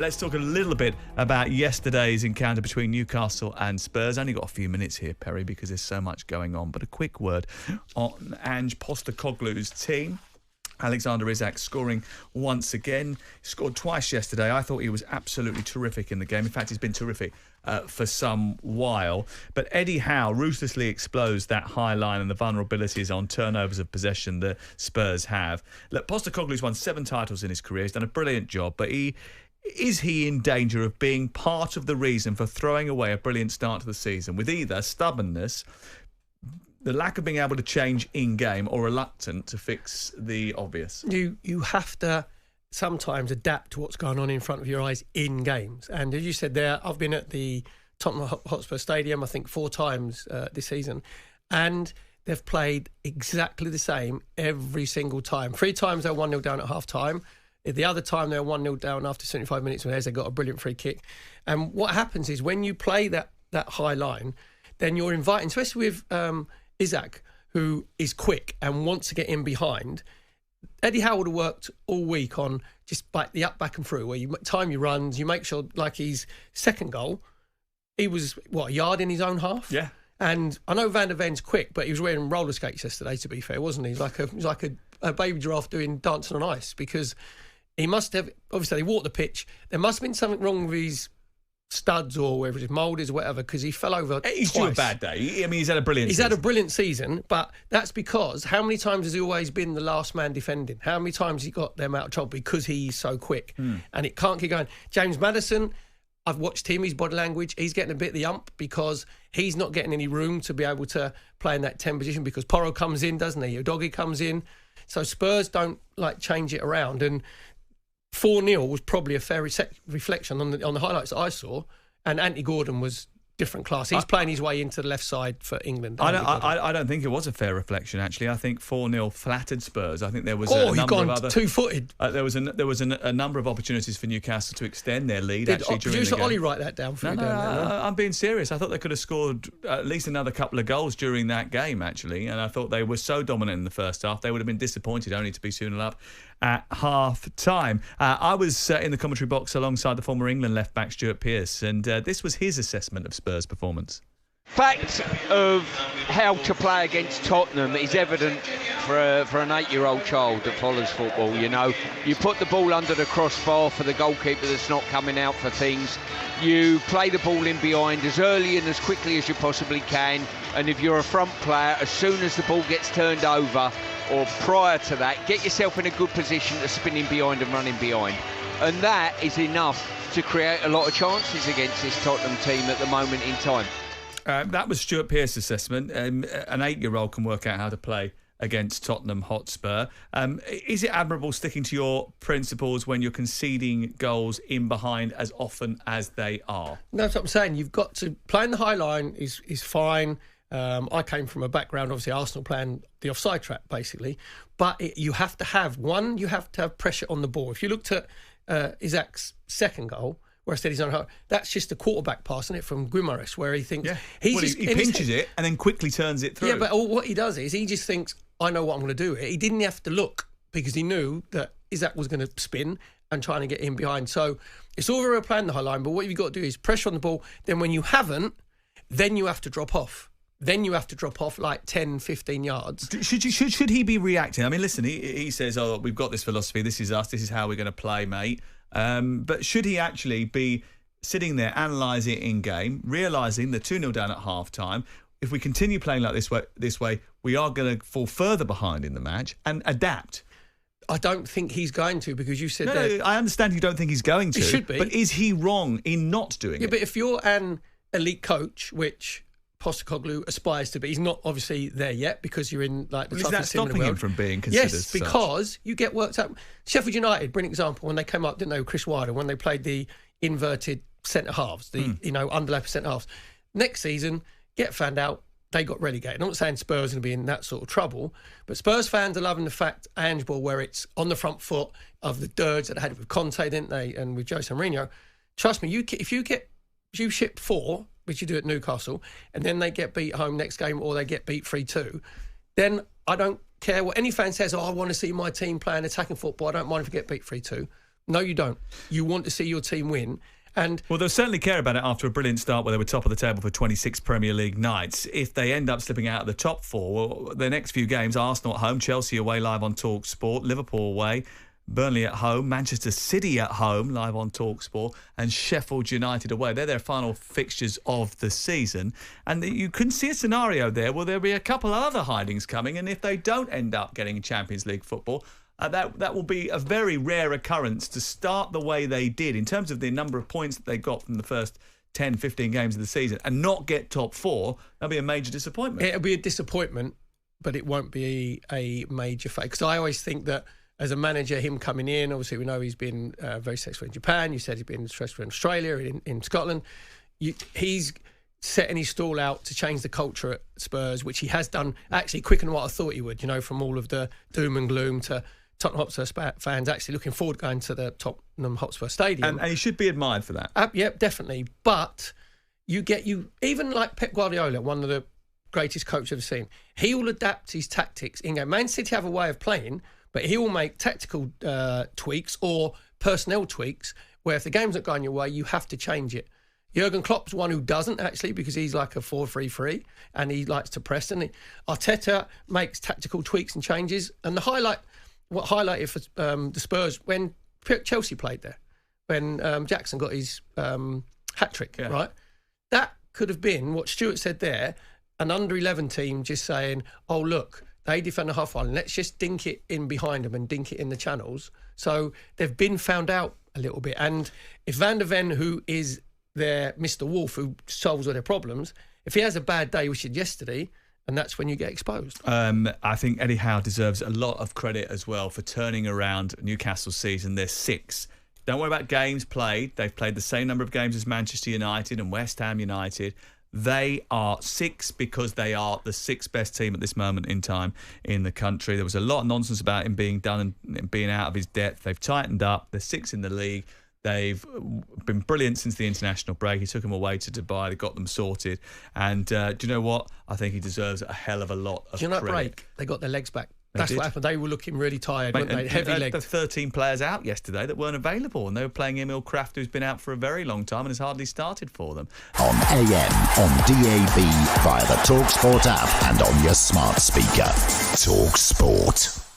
Let's talk a little bit about yesterday's encounter between Newcastle and Spurs. Only got a few minutes here, Perry, because there's so much going on. But a quick word on Ange Postecoglou's team. Alexander Isak scoring once again. He scored twice yesterday. I thought he was absolutely terrific in the game. In fact, he's been terrific for some while. But Eddie Howe ruthlessly exposed that high line and the vulnerabilities on turnovers of possession that Spurs have. Look, Postecoglou's won 7 titles in his career. He's done a brilliant job, but is he in danger of being part of the reason for throwing away a brilliant start to the season with either stubbornness, the lack of being able to change in-game, or reluctant to fix the obvious? You have to sometimes adapt to what's going on in front of your eyes in games. And as you said there, I've been at the Tottenham Hotspur Stadium, I think 4 times this season, and they've played exactly the same every single time. 3 times they're 1-0 down at half-time. The other time they're 1-0 down after 75 minutes when they got a brilliant free kick. And what happens is when you play that high line, then you're inviting, especially with Isak, who is quick and wants to get in behind. Eddie Howe would have worked all week on just like the up, back and through, where you time your runs, you make sure, like his second goal, he was, a yard in his own half? Yeah. And I know Van der Ven's quick, but he was wearing roller skates yesterday, to be fair, wasn't he? He was like a baby giraffe doing dancing on ice, because he must have, obviously they walked the pitch, there must have been something wrong with his studs or whether it's moulders or whatever, because he fell over He's twice. due a bad day. I mean, he's had a brilliant season. He's had a brilliant season, but that's because how many times has he always been the last man defending? How many times has he got them out of trouble because he's so quick? And it can't keep going. James Maddison, I've watched him, his body language, he's getting a bit of the ump because he's not getting any room to be able to play in that 10 position, because Porro comes in, doesn't he? Udogie comes in. So Spurs don't change it around, and 4-0 was probably a fair reflection on the highlights that I saw, and Anthony Gordon was different class. He's playing his way into the left side for England. I don't think it was a fair reflection, actually. I think 4-0 flattered Spurs. I think there was a number of other... two-footed. There was a number of opportunities for Newcastle to extend their lead, during the game. Producer Ollie write that down for you? I'm being serious. I thought they could have scored at least another couple of goals during that game, actually, and I thought they were so dominant in the first half, they would have been disappointed only to be 2-0 up at half-time. I was in the commentary box alongside the former England left-back Stuart Pearce, and this was his assessment of Spurs' performance. Fact of how to play against Tottenham is evident for an 8-year-old child that follows football. You put the ball under the crossbar for the goalkeeper that's not coming out for things. You play the ball in behind as early and as quickly as you possibly can, and if you're a front player, as soon as the ball gets turned over or prior to that, get yourself in a good position to spin in behind and run in behind. And that is enough to create a lot of chances against this Tottenham team at the moment in time. That was Stuart Pearce's assessment. An 8-year-old can work out how to play against Tottenham Hotspur. Is it admirable sticking to your principles when you're conceding goals in behind as often as they are? No, that's what I'm saying. You've got to... Playing the high line is fine. I came from a background, obviously, Arsenal playing the offside trap, basically. But you have to have pressure on the ball. If you looked at Isak's second goal, where I said he's on a... That's just a quarterback passing it from Guimaraes, where he thinks... Yeah. He pinches it and then quickly turns it through. Yeah, but what he does is he just thinks, I know what I'm going to do. He didn't have to look, because he knew that Isak was going to spin and trying to get in behind. So it's all very well playing the high line, but what you've got to do is pressure on the ball. Then when you haven't, then you have to drop off. Then you have to drop off like 10, 15 yards. Should he be reacting? I mean, listen, he says, we've got this philosophy, this is us, this is how we're going to play, mate. But should he actually be sitting there, analysing it in-game, realising the 2-0 down at half-time, if we continue playing like this way, we are going to fall further behind in the match, and adapt? I don't think he's going to, because you said no, I understand you don't think he's going to. He should be. But is he wrong in not doing it? Yeah, but if you're an elite coach, which Postecoglou aspires to be, he's not obviously there yet, because you're in the toughest team in the world. Is that stopping him from being considered? Yes, because you get worked up. Sheffield United, brilliant example, when they came up, didn't they, with Chris Wilder, when they played the inverted centre halves, the underlap centre halves. Next season, get found out, they got relegated. I'm not saying Spurs are going to be in that sort of trouble, but Spurs fans are loving the fact Ange Ball, where it's on the front foot of the dirge that they had with Conte, didn't they, and with Jose Mourinho. Trust me, if you ship 4, which you do at Newcastle, and then they get beat home next game, or they get beat 3-2, then I don't care what any fan says, I want to see my team playing attacking football, I don't mind if we get beat 3-2. No, you don't. You want to see your team win. And well, they'll certainly care about it after a brilliant start where they were top of the table for 26 Premier League nights. If they end up slipping out of the top four, well, the next few games, Arsenal at home, Chelsea away live on talkSPORT, Liverpool away, Burnley at home, Manchester City at home live on talkSPORT, and Sheffield United away. They're their final fixtures of the season. And you can see a scenario there where there'll be a couple of other hidings coming, and if they don't end up getting Champions League football, that will be a very rare occurrence to start the way they did in terms of the number of points that they got from the first 10, 15 games of the season and not get top four. That'll be a major disappointment. It'll be a disappointment, but it won't be a major failure. Because I always think that as a manager, him coming in, obviously we know he's been very successful in Japan. You said he's been successful in Australia, in Scotland. He's setting his stall out to change the culture at Spurs, which he has done actually quicker than what I thought he would, from all of the doom and gloom to Tottenham Hotspur fans actually looking forward to going to the Tottenham Hotspur Stadium. And he should be admired for that. Yep, definitely. But even like Pep Guardiola, one of the greatest coaches I've ever seen, he will adapt his tactics in game. Man City have a way of playing, but he will make tactical tweaks or personnel tweaks where if the game's not going your way, you have to change it. Jurgen Klopp's one who doesn't actually, because he's like a 4-3-3 and he likes to press. And Arteta makes tactical tweaks and changes. And what highlighted for the Spurs when Chelsea played there, when Jackson got his hat-trick, right? That could have been what Stuart said there, an under-11 team just saying, oh, look, they defend the half-line, let's just dink it in behind them and dink it in the channels. So they've been found out a little bit. And if Van der Ven, who is their Mr. Wolf, who solves all their problems, if he has a bad day, which he did yesterday, and that's when you get exposed. I think Eddie Howe deserves a lot of credit as well for turning around Newcastle's season. They're 6. Don't worry about games played. They've played the same number of games as Manchester United and West Ham United. They are 6 because they are the 6th best team at this moment in time in the country. There was a lot of nonsense about him being done and being out of his depth. They've tightened up. They're 6 in the league. They've been brilliant since the international break. He took them away to Dubai. They got them sorted. And do you know what? I think he deserves a hell of a lot of credit. Break? They got their legs back. That's what happened. They were looking really tired, weren't they? Heavy legs. There 13 players out yesterday that weren't available, and they were playing Emil Kraft, who's been out for a very long time and has hardly started for them. On AM, on DAB, via the talkSPORT app and on your smart speaker. talkSPORT.